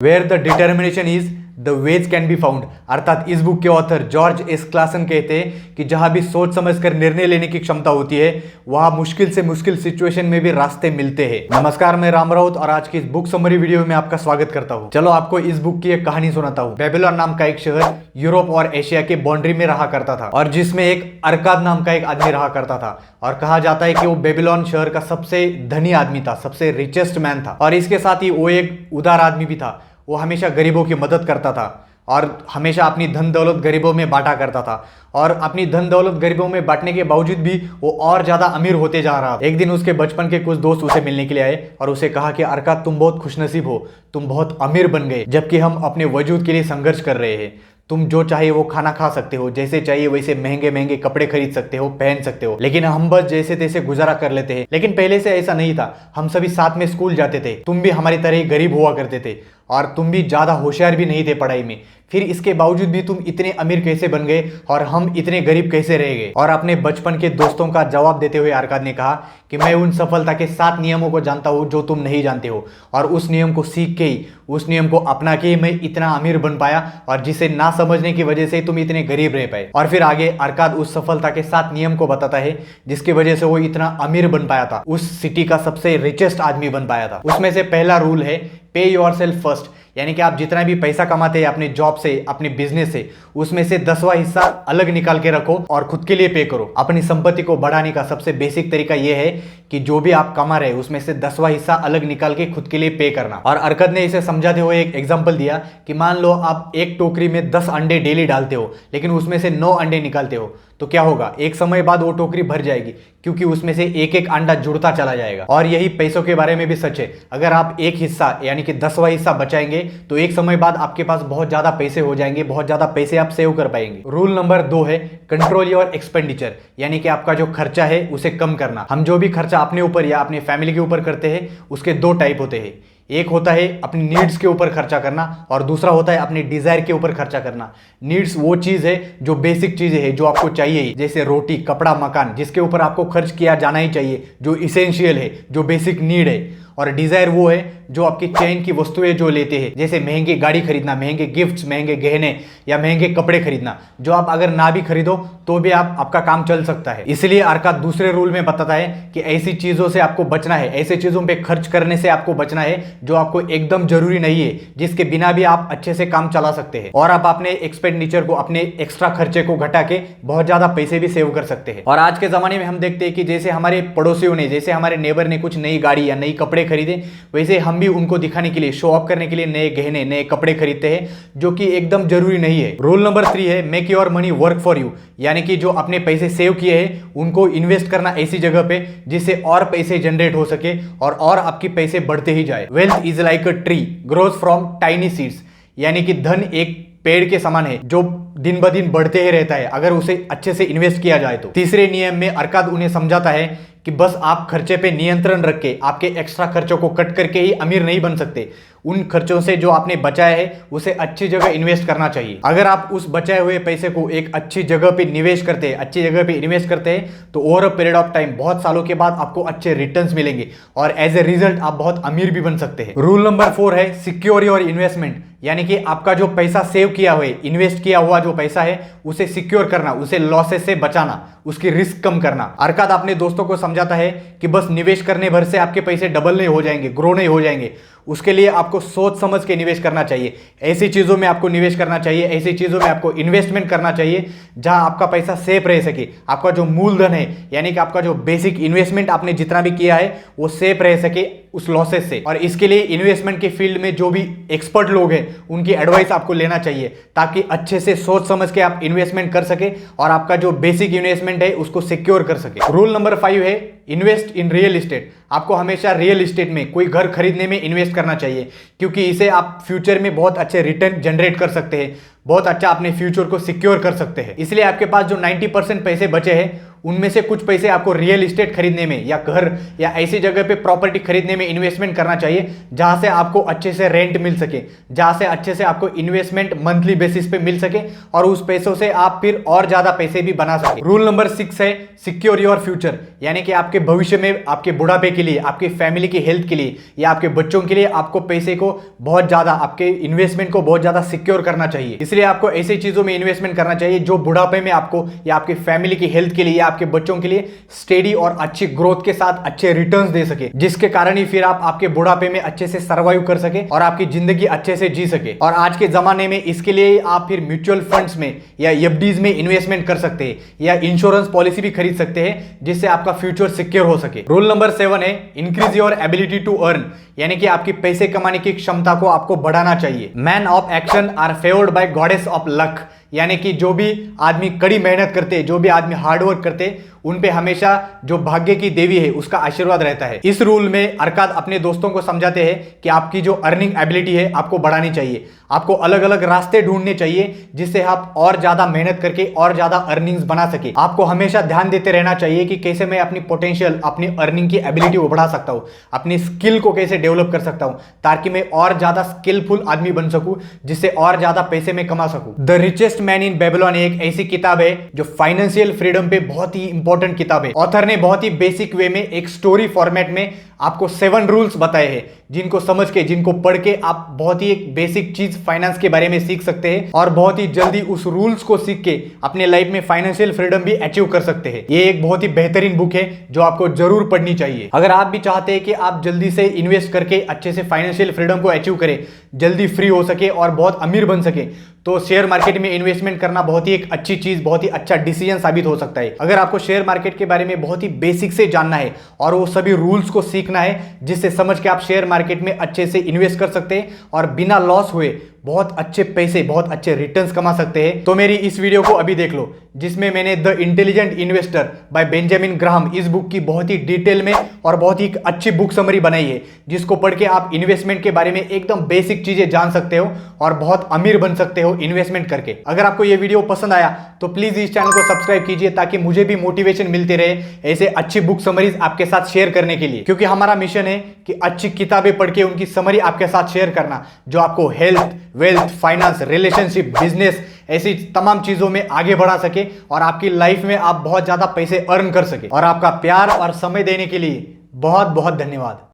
Where the determination is the wedge can be found. अर्थात इस book के author George S Klaasen कहते हैं कि जहां भी सोच समझकर निर्णय लेने की क्षमता होती है वहां मुश्किल से मुश्किल सिचुएशन में भी रास्ते मिलते हैं। नमस्कार, मैं राम राउत और आज की इस बुक समरी वीडियो में आपका स्वागत करता हूं। चलो आपको इस बुक की एक कहानी सुनाता हूं। बेबीलोन नाम का एक शहर यूरोप और एशिया के बाउंड्री में रहा करता था और जिसमें एक अरकाद नाम का एक आदमी रहा करता था और कहा जाता है कि वो बेबीलोन शहर का सबसे धनी आदमी था, सबसे रिचेस्ट मैन था और इसके साथ ही वो एक उदार आदमी भी था। वो हमेशा गरीबों की मदद करता था और हमेशा अपनी धन दौलत गरीबों में बांटा करता था और अपनी धन दौलत गरीबों में बांटने के बावजूद भी वो और ज्यादा अमीर होते जा रहा था। एक दिन उसके बचपन के कुछ दोस्त उसे मिलने के लिए आए और उसे कहा कि अरकाद, तुम बहुत खुशनसीब हो, तुम बहुत अमीर बन गए जबकि हम अपने वजूद के लिए संघर्ष कर रहे हैं। तुम जो चाहिए वो खाना खा सकते हो, जैसे चाहिए वैसे महंगे महंगे कपड़े खरीद सकते हो, पहन सकते हो, लेकिन हम बस जैसे तैसे गुजारा कर लेते हैं। लेकिन पहले से ऐसा नहीं था, हम सभी साथ में स्कूल जाते थे, तुम भी हमारी तरह ही गरीब हुआ करते थे और तुम भी ज्यादा होशियार भी नहीं थे पढ़ाई में, फिर इसके बावजूद भी तुम इतने अमीर कैसे बन गए और हम इतने गरीब कैसे रह गए। और अपने बचपन के दोस्तों का जवाब देते हुए अरकाद ने कहा कि मैं उन सफलता के 7 नियमों को जानता हूं जो तुम नहीं जानते हो और उस नियम को सीख के ही, उस नियम को अपना के ही मैं इतना अमीर बन पाया और जिसे ना समझने की वजह से तुम इतने गरीब रह पाए। और फिर आगे अरकाद उस सफलता के 7 नियम को बताता है जिसकी वजह से वो इतना अमीर बन पाया था, उस सिटी का सबसे रिचेस्ट आदमी बन पाया था। उसमें से पहला रूल है पे योरसेल्फ फर्स्ट, यानी कि आप जितना भी पैसा कमाते हैं अपने जॉब से, अपने बिजनेस से, उसमें से 10वां हिस्सा अलग निकाल के रखो और खुद के लिए पे करो। अपनी संपत्ति को बढ़ाने का सबसे बेसिक तरीका यह है कि जो भी आप कमा रहे हैं उसमें से 10वां हिस्सा अलग निकाल के खुद के लिए पे करना। और अरकाद ने इसे समझाते हुए एक एग्जांपल दिया कि मान लो आप एक टोकरी में 10 अंडे डेली डालते हो लेकिन उसमें से 9 अंडे निकालते हो, तो क्या होगा, एक समय बाद वो टोकरी भर जाएगी क्योंकि उसमें से एक एक अंडा जुड़ता चला जाएगा। और यही पैसों के बारे में भी सच है। अगर आप एक हिस्सा यानी कि 10वां हिस्सा बचाएंगे तो एक समय बाद आपके पास बहुत ज्यादा पैसे हो जाएंगे, बहुत ज्यादा पैसे आप सेव कर पाएंगे। रूल नंबर 2 है कंट्रोल योर एक्सपेंडिचर, यानी कि आपका जो खर्चा है उसे कम करना। हम जो भी खर्चा अपने ऊपर या अपने फैमिली के ऊपर करते हैं उसके 2 टाइप होते हैं। एक होता है अपनी नीड्स के ऊपर खर्चा करना और दूसरा होता है अपने डिजायर के ऊपर खर्चा करना। नीड्स वो चीज है जो बेसिक चीजें है, जो आपको चाहिए, जैसे रोटी, कपड़ा, मकान, जिसके ऊपर आपको खर्च किया जाना ही चाहिए, जो इसेंशियल है, जो बेसिक नीड है। और डिजायर वो है जो आपकी चैन की वस्तुएं जो लेते हैं, जैसे महंगी गाड़ी खरीदना, महंगे गिफ्ट्स, महंगे गहने या महंगे कपड़े खरीदना, जो आप अगर ना भी खरीदो तो भी आपका काम चल सकता है। इसलिए अरकाद दूसरे रूल में बताता है कि ऐसी चीजों से आपको बचना है, ऐसे चीजों पे खर्च करने से आपको बचना है जो आपको एकदम जरूरी नहीं है, जिसके बिना भी आप अच्छे से काम चला सकते हैं और आप अपने एक्सपेंडिचर को, अपने एक्स्ट्रा खर्चे को घटा के बहुत ज्यादा पैसे भी सेव कर सकते हैं। और आज के जमाने में हम देखते हैं कि जैसे हमारे पड़ोसियों ने, जैसे हमारे नेबर ने कुछ नई गाड़ी या नई कपड़े खरीदे, वैसे हम भी उनको दिखाने के लिए, शो ऑफ करने के लिए नए गहने, नए कपड़े खरीदते हैं जो कि एकदम जरूरी नहीं है। रूल नंबर 3 है make your money work for you, यानी कि जो अपने पैसे सेव किए हैं उनको इन्वेस्ट करना ऐसी जगह पे जिससे और पैसे जनरेट हो सके और आपकी पैसे बढ़ते ही जाए। Wealth is like a tree grows from tiny seeds, यानी कि धन एक पेड़ के समान है जो दिन ब दिन बढ़ते ही रहता है अगर उसे अच्छे से इन्वेस्ट किया जाए तो। तीसरे नियम में अरकाद उन्हें समझाता है कि बस आप खर्चे पे नियंत्रण रख के, आपके एक्स्ट्रा खर्चों को कट करके ही अमीर नहीं बन सकते। उन खर्चों से जो आपने बचाया है उसे अच्छी जगह इन्वेस्ट करना चाहिए। अगर आप उस बचाए हुए पैसे को एक अच्छी जगह पे निवेश करते हैं, अच्छी जगह पे इन्वेस्ट करते हैं, तो over a period of time, बहुत सालों के बाद आपको अच्छे रिटर्न्स मिलेंगे और एज ए रिजल्ट आप बहुत अमीर भी बन सकते हैं। रूल नंबर 4 है सिक्योर योर इन्वेस्टमेंट, यानी कि आपका जो पैसा सेव किया हुआ है, इन्वेस्ट किया हुआ जो पैसा है उसे सिक्योर करना, उसे लॉसेस से बचाना, उसकी रिस्क कम करना। अरकाद अपने दोस्तों को समझाता है कि बस निवेश करने भर से आपके पैसे डबल नहीं हो जाएंगे, ग्रो नहीं हो जाएंगे। उसके लिए आपको सोच समझ के निवेश करना चाहिए। ऐसी चीजों में आपको निवेश करना चाहिए, ऐसी चीजों में आपको इन्वेस्टमेंट करना चाहिए जहां आपका पैसा सेफ रह सके, आपका जो मूलधन है यानी कि आपका जो बेसिक इन्वेस्टमेंट आपने जितना भी किया है वो सेफ रह सके उस लॉसेस से। और इसके लिए इन्वेस्टमेंट के फील्ड में जो भी एक्सपर्ट लोग हैं उनकी एडवाइस आपको लेना चाहिए ताकि अच्छे से सोच समझ के आप इन्वेस्टमेंट कर सके और आपका जो बेसिक इन्वेस्टमेंट है उसको सिक्योर कर सके। रूल नंबर 5 है इन्वेस्ट इन रियल एस्टेट। आपको हमेशा रियल एस्टेट में, कोई घर खरीदने में इन्वेस्ट करना चाहिए क्योंकि इसे आप फ्यूचर में बहुत अच्छे रिटर्न जनरेट कर सकते हैं, बहुत अच्छा अपने फ्यूचर को सिक्योर कर सकते हैं। इसलिए आपके पास जो 90% पैसे बचे हैं उनमें से कुछ पैसे आपको रियल एस्टेट खरीदने में या घर या ऐसी जगह पे प्रॉपर्टी खरीदने में इन्वेस्टमेंट करना चाहिए जहां से आपको अच्छे से रेंट मिल सके, जहां से अच्छे से आपको इन्वेस्टमेंट मंथली बेसिस पे मिल सके और उस पैसों से आप फिर और ज्यादा पैसे भी बना सके। रूल नंबर 6 है सिक्योर योर फ्यूचर, यानी कि आपके भविष्य में, आपके बुढ़ापे के लिए, आपकी फैमिली की हेल्थ के लिए या आपके बच्चों के लिए आपको पैसे को बहुत ज्यादा, आपके इन्वेस्टमेंट को बहुत ज्यादा सिक्योर करना चाहिए। इसलिए आपको ऐसी चीजों में इन्वेस्टमेंट करना चाहिए जो बुढ़ापे में आपको या आपकी फैमिली की हेल्थ के लिए या आपके बच्चों के लिए स्टेडी और अच्छी ग्रोथ के साथ अच्छे रिटर्न्स दे सके, जिसके कारण ही फिर आप आपके बुढ़ापे में अच्छे से सर्वाइव कर सके और आपकी जिंदगी अच्छे से जी सके। और आज के जमाने में इसके लिए आप फिर म्यूचुअल फंड्स में या एफडीज में इन्वेस्टमेंट कर सकते हैं या इंश्योरेंस पॉलिसी भी खरीद सकते हैं जिससे आपका फ्यूचर सिक्योर हो सके। रूल नंबर 7 है increase your ability to earn, यानी कि आपकी पैसे कमाने की क्षमता को आपको बढ़ाना चाहिए। Man of action are favoured by goddess of luck, यानी कि जो भी आदमी कड़ी मेहनत करते, जो भी आदमी हार्डवर्क करते, उन पे हमेशा जो भाग्य की देवी है उसका आशीर्वाद रहता है। इस रूल में अरकाद अपने दोस्तों को समझाते हैं कि आपकी जो अर्निंग एबिलिटी है आपको बढ़ानी चाहिए, आपको अलग अलग रास्ते ढूंढने चाहिए जिससे आप और ज्यादा मेहनत करके और ज्यादा अर्निंग्स बना सके। आपको हमेशा ध्यान देते रहना चाहिए कि कैसे मैं अपनी पोटेंशियल, अपनी अर्निंग की एबिलिटी को बढ़ा सकता हूं, अपनी स्किल को कैसे डेवलप कर सकता हूं ताकि मैं और ज्यादा स्किलफुल आदमी बन सकूं जिससे और ज्यादा पैसे में कमा सकूं। The richest man in Babylon एक ऐसी किताब है जो फाइनेंशियल फ्रीडम पे बहुत ही इंपॉर्टेंट किताब है। ऑथर ने बहुत ही बेसिक वे में एक स्टोरी फॉर्मेट में आपको 7 रूल्स बताए हैं जिनको समझ के, जिनको पढ़ के आप बहुत ही एक बेसिक चीज फाइनेंस के बारे में सीख सकते हैं और बहुत ही जल्दी उस रूल्स को सीख के अपने लाइफ में फाइनेंशियल फ्रीडम भी अचीव कर सकते हैं। ये एक बहुत ही बेहतरीन बुक है जो आपको जरूर पढ़नी चाहिए। अगर आप भी चाहते हैं कि आप जल्दी से इन्वेस्ट करके अच्छे से फाइनेंशियल फ्रीडम को अचीव करें, जल्दी फ्री हो सके और बहुत अमीर बन सके, तो शेयर मार्केट में इन्वेस्टमेंट करना बहुत ही एक अच्छी चीज, बहुत ही अच्छा डिसीजन साबित हो सकता है। अगर आपको शेयर मार्केट के बारे में बहुत ही बेसिक से जानना है और वो सभी रूल्स को सीखना है जिससे समझ के आप शेयर मार्केट में अच्छे से इन्वेस्ट कर सकते हैं और बिना लॉस हुए बहुत अच्छे पैसे, बहुत अच्छे रिटर्न्स कमा सकते हैं, तो मेरी इस वीडियो को अभी देख लो जिसमें मैंने the intelligent investor bye Benjamin Graham, इस बुक की बहुत ही डिटेल में और बहुत ही अच्छी बुक समरी बनाई है जिसको पढ़ के आप इन्वेस्टमेंट के बारे में एकदम बेसिक चीजें जान सकते हो और बहुत अमीर बन सकते हो इन्वेस्टमेंट करके। अगर आपको ये वीडियो पसंद आया तो प्लीज इस चैनल को सब्सक्राइब कीजिए ताकि मुझे भी मोटिवेशन मिलते रहे ऐसे अच्छी बुक समरीज आपके साथ शेयर करने के लिए, क्योंकि हमारा मिशन है कि अच्छी किताबें पढ़ के उनकी समरी आपके साथ शेयर करना जो आपको health, wealth, finance, relationship, business ऐसी तमाम चीजों में आगे बढ़ा सके और आपकी लाइफ में आप बहुत ज्यादा पैसे अर्न कर सके। और आपका प्यार और समय देने के लिए बहुत बहुत धन्यवाद।